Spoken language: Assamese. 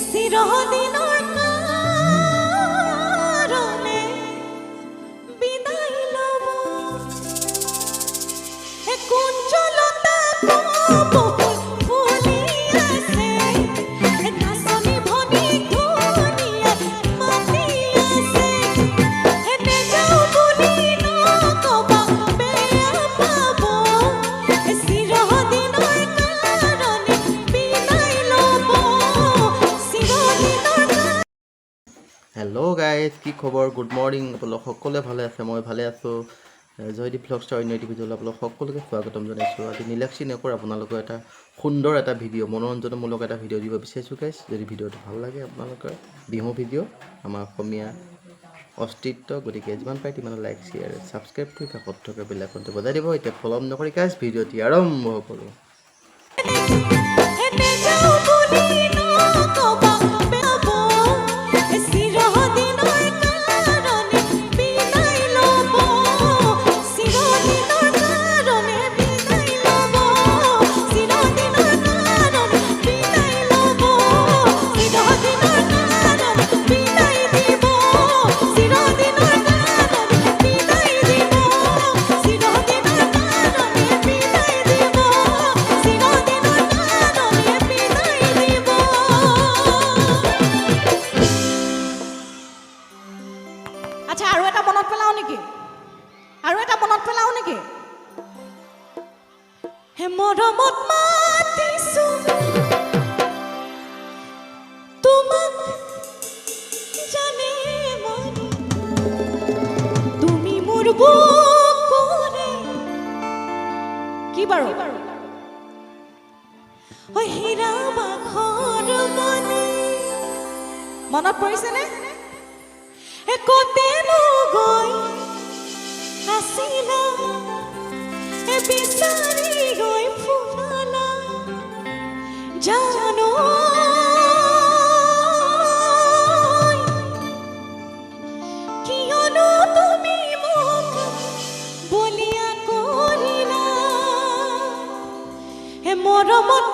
চিৰদিনৰ কাৰণে বিদায় ল'ব কুঞ্জলতা ফুলি আছে নাচনী ভনী ধুনীয়া মাতি আছে নেযাওঁ বুলি নকবা বেয়া পাব চিৰদিনৰ কাৰণে বিদায় ল'ব হেল্ল' গাইজ, কি খবৰ? Good morning. আপোনালোক সকলোৱে ভালে আছে? মই ভালে আছোঁ। জয়দীপ ভ্লগছৰ অন্য এটি ভিডিঅ'লৈ আপোনালোক সকলোকে স্বাগতম জনাইছোঁ। আজি নীলাক্ষী নেকৰ আপোনালোকৰ এটা সুন্দৰ এটা ভিডিঅ', মনোৰঞ্জনমূলক এটা ভিডিঅ' দিব বিচাৰিছোঁ গাইজ। যদি ভিডিঅ'টো ভাল লাগে আপোনালোকৰ বিহু ভিডিঅ', আমাৰ অসমীয়া অস্তিত্ব, গতিকে যিমান পাৰে তিমান লাইক শ্বেয়াৰ ছাবস্ক্ৰাইব কৰি কাষত থকা বেল আইকনটো বজাই দিব। এতিয়া পলম নকৰি গাইজ ভিডিঅ'টি আৰম্ভ কৰোঁ। আচ্ছা, আৰু এটা মনত পেলাও নেকি? হে মৰমত মাতিছো তোমাক জানে মনে, তুমি মোৰ বুকুৰে কি বাৰু ঐ হীৰা বাখৰ মনে মনত পৰিছেনে? কতেনো গৈ আছিলা বিচাৰি গৈ ফুৰালা জানো কিয়নো তুমি মোক বলিয়া কৰিলা মৰমত